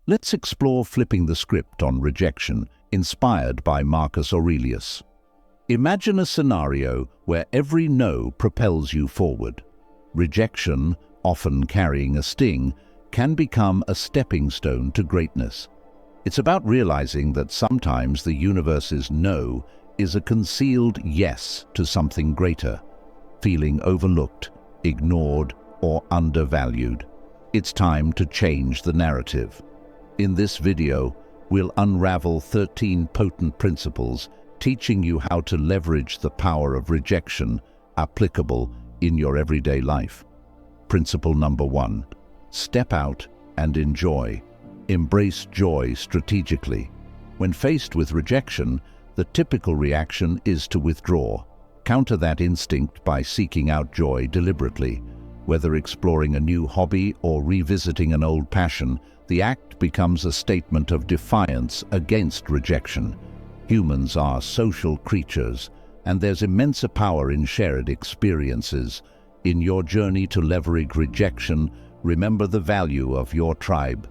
Let's explore flipping the script on rejection, inspired by Marcus Aurelius. Imagine a scenario where every no propels you forward. Rejection, often carrying a sting, can become a stepping stone to greatness. It's about realizing that sometimes the universe's no is a concealed yes to something greater, feeling overlooked, ignored, or undervalued. It's time to change the narrative. In this video, we'll unravel 13 potent principles teaching you how to leverage the power of rejection applicable in your everyday life. Principle number 1. Step out and enjoy. Embrace joy strategically. When faced with rejection, the typical reaction is to withdraw. Counter that instinct by seeking out joy deliberately. Whether exploring a new hobby or revisiting an old passion, the act becomes a statement of defiance against rejection. Humans are social creatures, and there's immense power in shared experiences. In your journey to leverage rejection, remember the value of your tribe.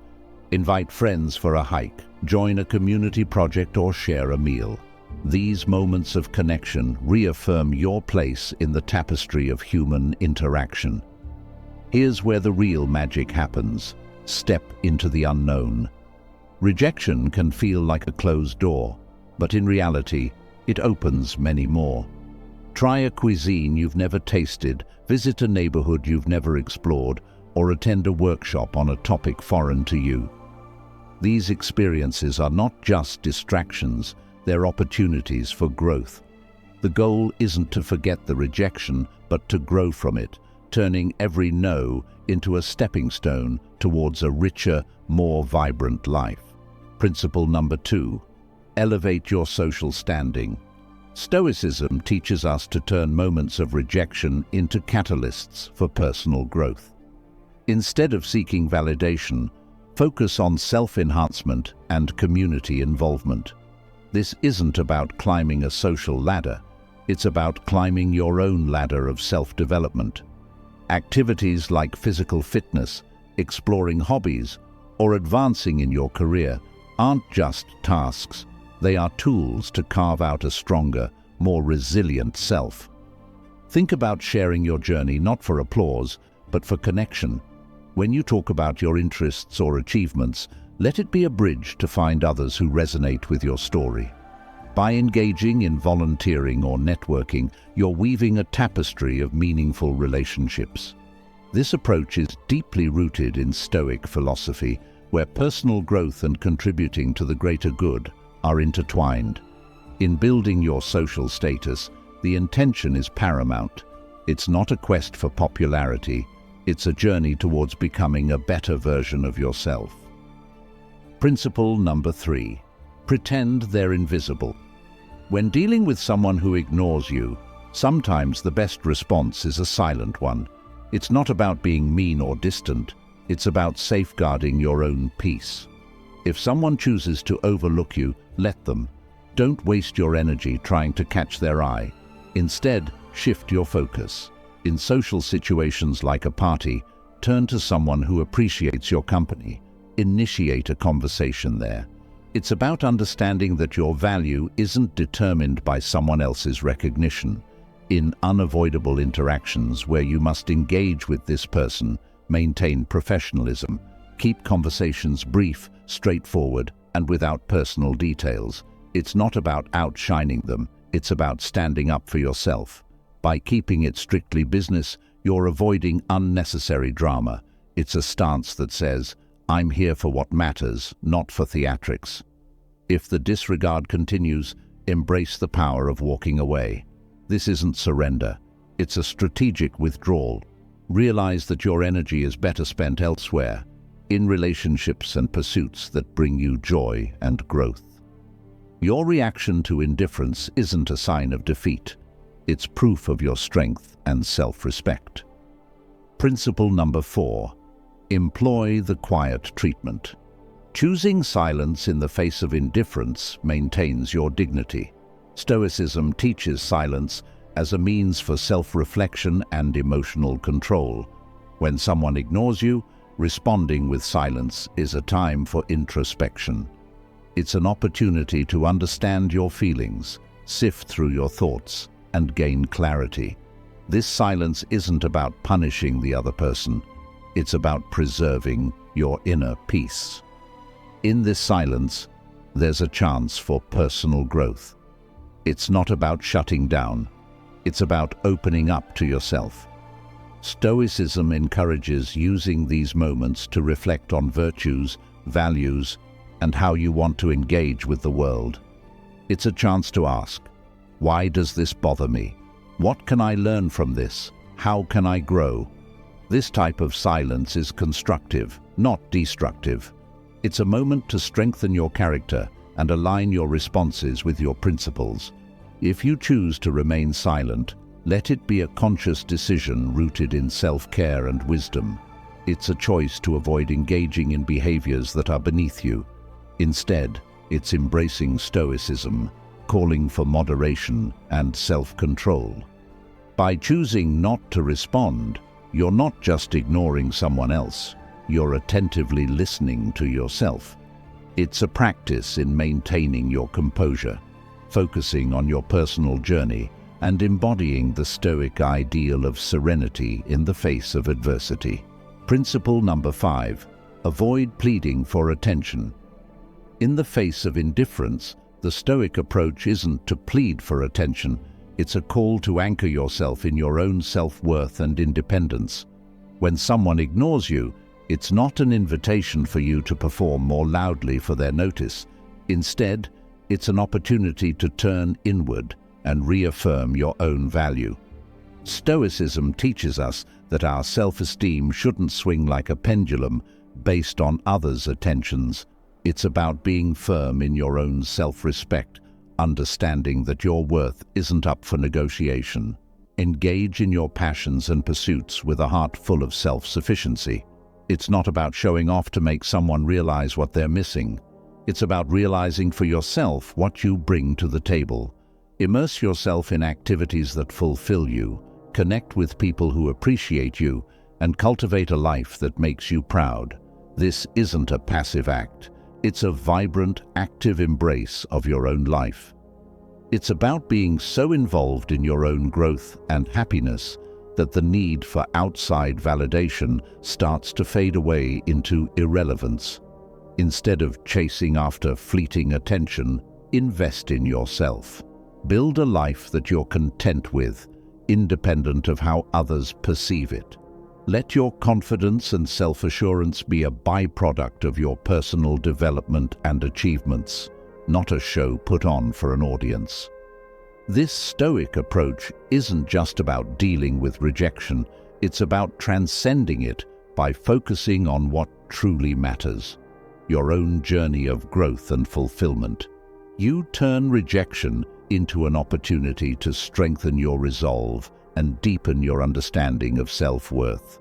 Invite friends for a hike, join a community project, or share a meal. These moments of connection reaffirm your place in the tapestry of human interaction. Here's where the real magic happens. Step into the unknown. Rejection can feel like a closed door, but in reality, it opens many more. Try a cuisine you've never tasted, visit a neighborhood you've never explored, or attend a workshop on a topic foreign to you. These experiences are not just distractions, they're opportunities for growth. The goal isn't to forget the rejection, but to grow from it, turning every no into a stepping stone towards a richer, more vibrant life. Principle number 2. Elevate your social standing. Stoicism teaches us to turn moments of rejection into catalysts for personal growth. Instead of seeking validation, focus on self-enhancement and community involvement. This isn't about climbing a social ladder, it's about climbing your own ladder of self-development. Activities like physical fitness, exploring hobbies, or advancing in your career aren't just tasks, they are tools to carve out a stronger, more resilient self. Think about sharing your journey not for applause, but for connection. When you talk about your interests or achievements, let it be a bridge to find others who resonate with your story. By engaging in volunteering or networking, you're weaving a tapestry of meaningful relationships. This approach is deeply rooted in Stoic philosophy, where personal growth and contributing to the greater good are intertwined. In building your social status, the intention is paramount. It's not a quest for popularity, it's a journey towards becoming a better version of yourself. Principle number 3. Pretend they're invisible. When dealing with someone who ignores you, sometimes the best response is a silent one. It's not about being mean or distant, it's about safeguarding your own peace. If someone chooses to overlook you, let them. Don't waste your energy trying to catch their eye. Instead, shift your focus. In social situations like a party, turn to someone who appreciates your company. Initiate a conversation there. It's about understanding that your value isn't determined by someone else's recognition. In unavoidable interactions where you must engage with this person, maintain professionalism. Keep conversations brief, straightforward, and without personal details. It's not about outshining them, it's about standing up for yourself. By keeping it strictly business, you're avoiding unnecessary drama. It's a stance that says, I'm here for what matters, not for theatrics. If the disregard continues, embrace the power of walking away. This isn't surrender, it's a strategic withdrawal. Realize that your energy is better spent elsewhere, in relationships and pursuits that bring you joy and growth. Your reaction to indifference isn't a sign of defeat. It's proof of your strength and self-respect. Principle number 4. Employ the quiet treatment. Choosing silence in the face of indifference maintains your dignity. Stoicism teaches silence as a means for self-reflection and emotional control. When someone ignores you, responding with silence is a time for introspection. It's an opportunity to understand your feelings, sift through your thoughts, and gain clarity. This silence isn't about punishing the other person. It's about preserving your inner peace. In this silence, there's a chance for personal growth. It's not about shutting down. It's about opening up to yourself. Stoicism encourages using these moments to reflect on virtues, values, and how you want to engage with the world. It's a chance to ask, why does this bother me? What can I learn from this? How can I grow? This type of silence is constructive, not destructive. It's a moment to strengthen your character and align your responses with your principles. If you choose to remain silent, let it be a conscious decision rooted in self-care and wisdom. It's a choice to avoid engaging in behaviors that are beneath you. Instead, it's embracing Stoicism, calling for moderation and self-control. By choosing not to respond, you're not just ignoring someone else, you're attentively listening to yourself. It's a practice in maintaining your composure, focusing on your personal journey, and embodying the Stoic ideal of serenity in the face of adversity. Principle number 5, avoid pleading for attention. In the face of indifference, the Stoic approach isn't to plead for attention, it's a call to anchor yourself in your own self-worth and independence. When someone ignores you, it's not an invitation for you to perform more loudly for their notice. Instead, it's an opportunity to turn inward and reaffirm your own value. Stoicism teaches us that our self-esteem shouldn't swing like a pendulum based on others' attentions. It's about being firm in your own self-respect, understanding that your worth isn't up for negotiation. Engage in your passions and pursuits with a heart full of self-sufficiency. It's not about showing off to make someone realize what they're missing. It's about realizing for yourself what you bring to the table. Immerse yourself in activities that fulfill you, connect with people who appreciate you, and cultivate a life that makes you proud. This isn't a passive act. It's a vibrant, active embrace of your own life. It's about being so involved in your own growth and happiness that the need for outside validation starts to fade away into irrelevance. Instead of chasing after fleeting attention, invest in yourself. Build a life that you're content with, independent of how others perceive it. Let your confidence and self-assurance be a byproduct of your personal development and achievements, not a show put on for an audience. This Stoic approach isn't just about dealing with rejection, it's about transcending it by focusing on what truly matters, your own journey of growth and fulfillment. You turn rejection into an opportunity to strengthen your resolve and deepen your understanding of self-worth.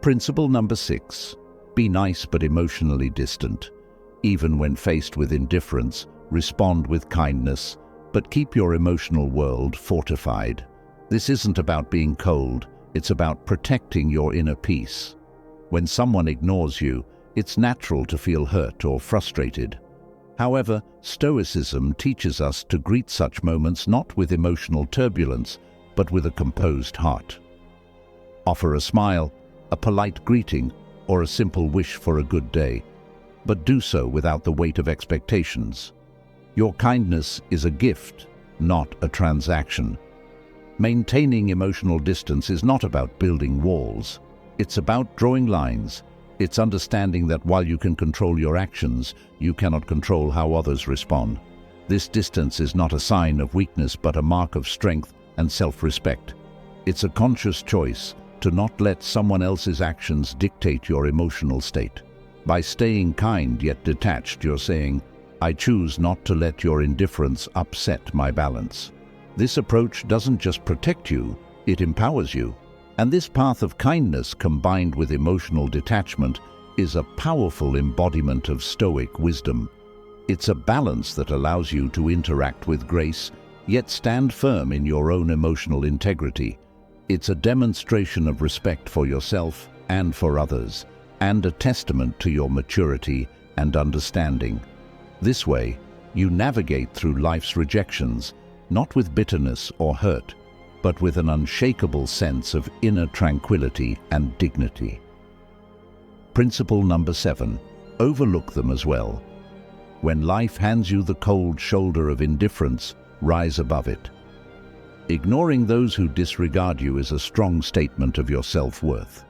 Principle number 6, be nice but emotionally distant. Even when faced with indifference, respond with kindness, but keep your emotional world fortified. This isn't about being cold, it's about protecting your inner peace. When someone ignores you, it's natural to feel hurt or frustrated. However, Stoicism teaches us to greet such moments not with emotional turbulence, but with a composed heart. Offer a smile, a polite greeting, or a simple wish for a good day, but do so without the weight of expectations. Your kindness is a gift, not a transaction. Maintaining emotional distance is not about building walls. It's about drawing lines. It's understanding that while you can control your actions, you cannot control how others respond. This distance is not a sign of weakness, but a mark of strength and self-respect. It's a conscious choice to not let someone else's actions dictate your emotional state. By staying kind yet detached, you're saying, I choose not to let your indifference upset my balance. This approach doesn't just protect you, it empowers you. And this path of kindness combined with emotional detachment is a powerful embodiment of Stoic wisdom. It's a balance that allows you to interact with grace, yet stand firm in your own emotional integrity. It's a demonstration of respect for yourself and for others, and a testament to your maturity and understanding. This way, you navigate through life's rejections, not with bitterness or hurt, but with an unshakable sense of inner tranquility and dignity. Principle number 7. Overlook them as well. When life hands you the cold shoulder of indifference, rise above it. Ignoring those who disregard you is a strong statement of your self-worth.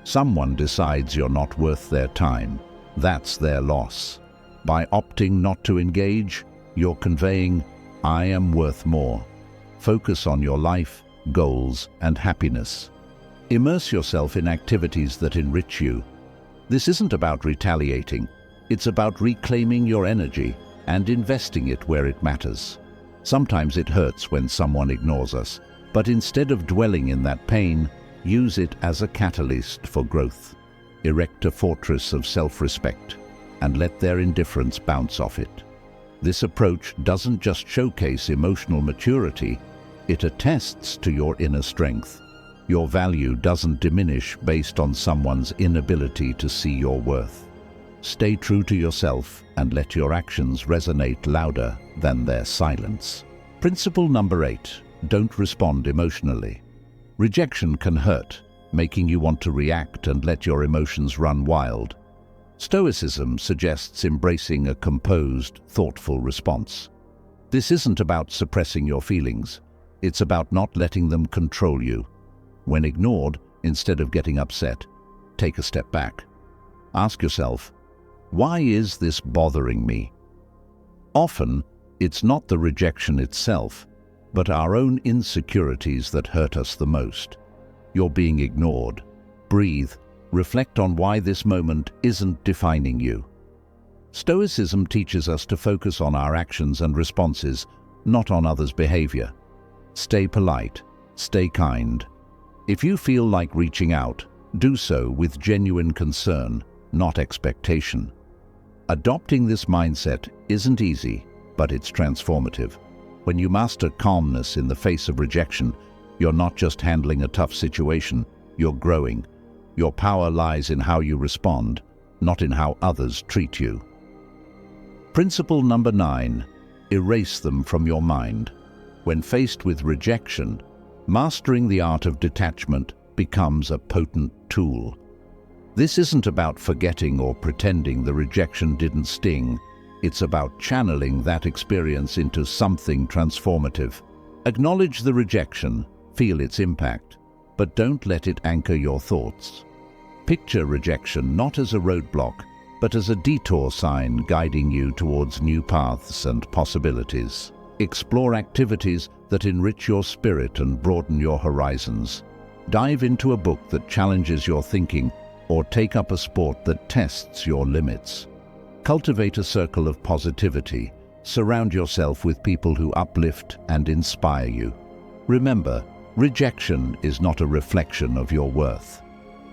Someone decides you're not worth their time. That's their loss. By opting not to engage, you're conveying, "I am worth more." Focus on your life, goals, and happiness. Immerse yourself in activities that enrich you. This isn't about retaliating. It's about reclaiming your energy and investing it where it matters. Sometimes it hurts when someone ignores us, but instead of dwelling in that pain, use it as a catalyst for growth. Erect a fortress of self-respect and let their indifference bounce off it. This approach doesn't just showcase emotional maturity, it attests to your inner strength. Your value doesn't diminish based on someone's inability to see your worth. Stay true to yourself and let your actions resonate louder than their silence. Principle number 8. Don't respond emotionally. Rejection can hurt, making you want to react and let your emotions run wild. Stoicism suggests embracing a composed, thoughtful response. This isn't about suppressing your feelings. It's about not letting them control you. When ignored, instead of getting upset, take a step back. Ask yourself, why is this bothering me? Often, it's not the rejection itself, but our own insecurities that hurt us the most. You're being ignored. Breathe. Reflect on why this moment isn't defining you. Stoicism teaches us to focus on our actions and responses, not on others' behavior. Stay polite. Stay kind. If you feel like reaching out, do so with genuine concern, not expectation. Adopting this mindset isn't easy, but it's transformative. When you master calmness in the face of rejection, you're not just handling a tough situation, you're growing. Your power lies in how you respond, not in how others treat you. Principle number 9. Erase them from your mind. When faced with rejection, mastering the art of detachment becomes a potent tool. This isn't about forgetting or pretending the rejection didn't sting. It's about channeling that experience into something transformative. Acknowledge the rejection, feel its impact, but don't let it anchor your thoughts. Picture rejection not as a roadblock, but as a detour sign guiding you towards new paths and possibilities. Explore activities that enrich your spirit and broaden your horizons. Dive into a book that challenges your thinking, or take up a sport that tests your limits. Cultivate a circle of positivity. Surround yourself with people who uplift and inspire you. Remember, rejection is not a reflection of your worth.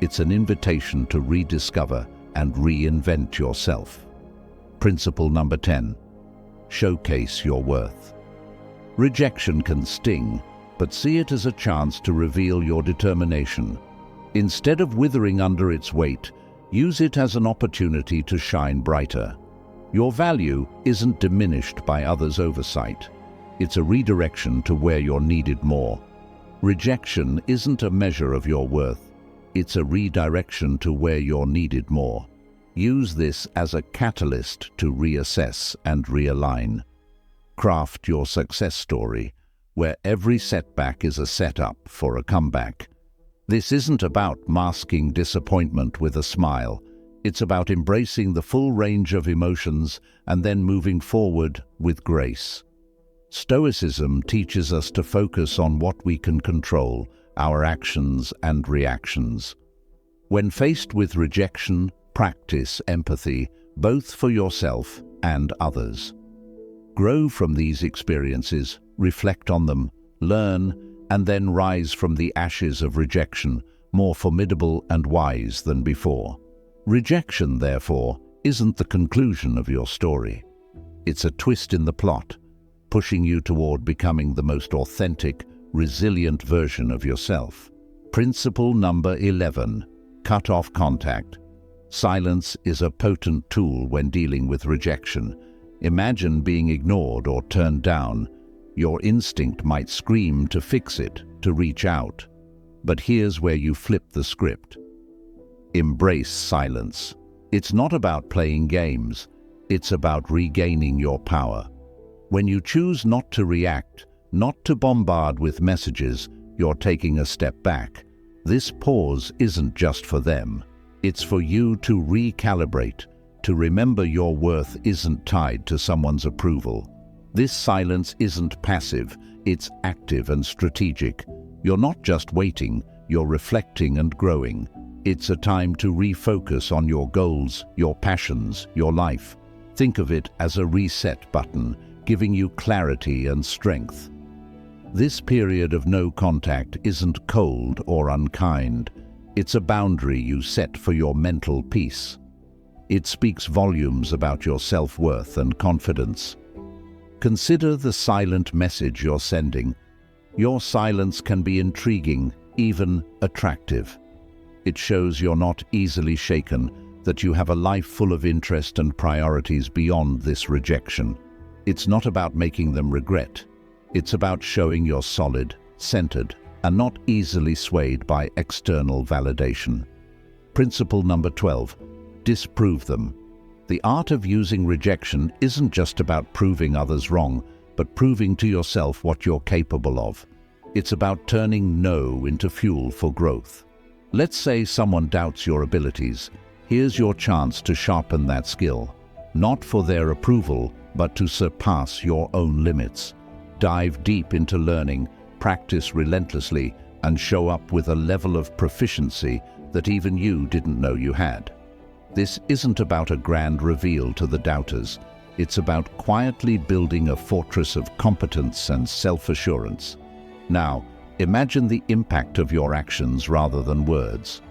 It's an invitation to rediscover and reinvent yourself. Principle number 10. Showcase your worth. Rejection can sting, but see it as a chance to reveal your determination. Instead of withering under its weight, use it as an opportunity to shine brighter. Your value isn't diminished by others' oversight. It's a redirection to where you're needed more. Rejection isn't a measure of your worth. It's a redirection to where you're needed more. Use this as a catalyst to reassess and realign. Craft your success story, where every setback is a setup for a comeback. This isn't about masking disappointment with a smile. It's about embracing the full range of emotions and then moving forward with grace. Stoicism teaches us to focus on what we can control, our actions and reactions. When faced with rejection, practice empathy, both for yourself and others. Grow from these experiences, reflect on them, learn, and then rise from the ashes of rejection, more formidable and wise than before. Rejection, therefore, isn't the conclusion of your story. It's a twist in the plot, pushing you toward becoming the most authentic, resilient version of yourself. Principle number 11. Cut off contact. Silence is a potent tool when dealing with rejection. Imagine being ignored or turned down. Your instinct might scream to fix it, to reach out. But here's where you flip the script. Embrace silence. It's not about playing games. It's about regaining your power. When you choose not to react, not to bombard with messages, you're taking a step back. This pause isn't just for them. It's for you to recalibrate, to remember your worth isn't tied to someone's approval. This silence isn't passive, it's active and strategic. You're not just waiting, you're reflecting and growing. It's a time to refocus on your goals, your passions, your life. Think of it as a reset button, giving you clarity and strength. This period of no contact isn't cold or unkind. It's a boundary you set for your mental peace. It speaks volumes about your self-worth and confidence. Consider the silent message you're sending. Your silence can be intriguing, even attractive. It shows you're not easily shaken, that you have a life full of interest and priorities beyond this rejection. It's not about making them regret. It's about showing you're solid, centered, and not easily swayed by external validation. Principle number 12. Disprove them. The art of using rejection isn't just about proving others wrong, but proving to yourself what you're capable of. It's about turning no into fuel for growth. Let's say someone doubts your abilities. Here's your chance to sharpen that skill, not for their approval, but to surpass your own limits. Dive deep into learning, practice relentlessly, and show up with a level of proficiency that even you didn't know you had. This isn't about a grand reveal to the doubters. It's about quietly building a fortress of competence and self-assurance. Now, imagine the impact of your actions rather than words.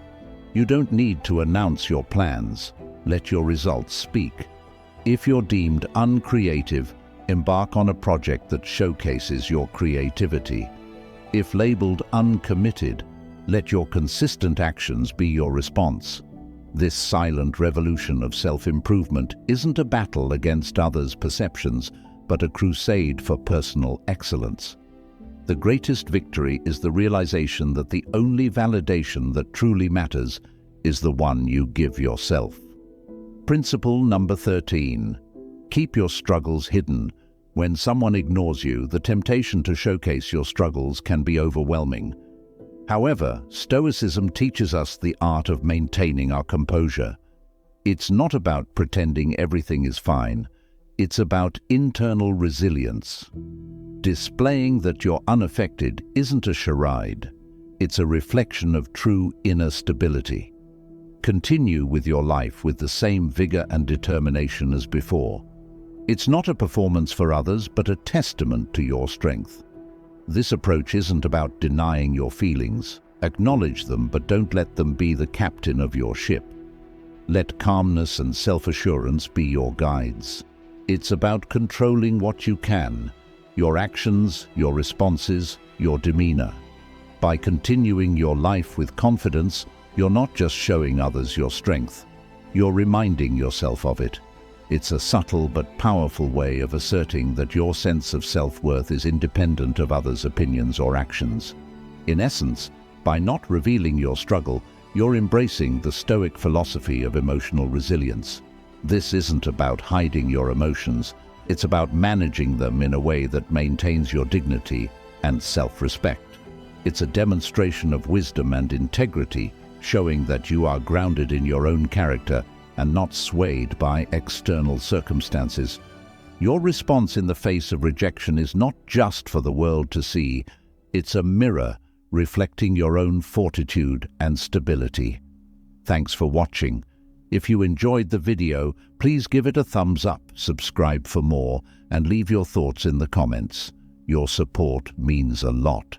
You don't need to announce your plans. Let your results speak. If you're deemed uncreative, embark on a project that showcases your creativity. If labeled uncommitted, let your consistent actions be your response. This silent revolution of self-improvement isn't a battle against others' perceptions, but a crusade for personal excellence. The greatest victory is the realization that the only validation that truly matters is the one you give yourself. Principle number 13. Keep your struggles hidden. When someone ignores you, the temptation to showcase your struggles can be overwhelming. However, Stoicism teaches us the art of maintaining our composure. It's not about pretending everything is fine. It's about internal resilience. Displaying that you're unaffected isn't a charade. It's a reflection of true inner stability. Continue with your life with the same vigor and determination as before. It's not a performance for others, but a testament to your strength. This approach isn't about denying your feelings. Acknowledge them, but don't let them be the captain of your ship. Let calmness and self-assurance be your guides. It's about controlling what you can, your actions, your responses, your demeanor. By continuing your life with confidence, you're not just showing others your strength, you're reminding yourself of it. It's a subtle but powerful way of asserting that your sense of self-worth is independent of others' opinions or actions. In essence, by not revealing your struggle, you're embracing the Stoic philosophy of emotional resilience. This isn't about hiding your emotions, it's about managing them in a way that maintains your dignity and self-respect. It's a demonstration of wisdom and integrity, showing that you are grounded in your own character and not swayed by external circumstances. Your response in the face of rejection is not just for the world to see, it's a mirror reflecting your own fortitude and stability. Thanks for watching. If you enjoyed the video, please give it a thumbs up, subscribe for more, and leave your thoughts in the comments. Your support means a lot.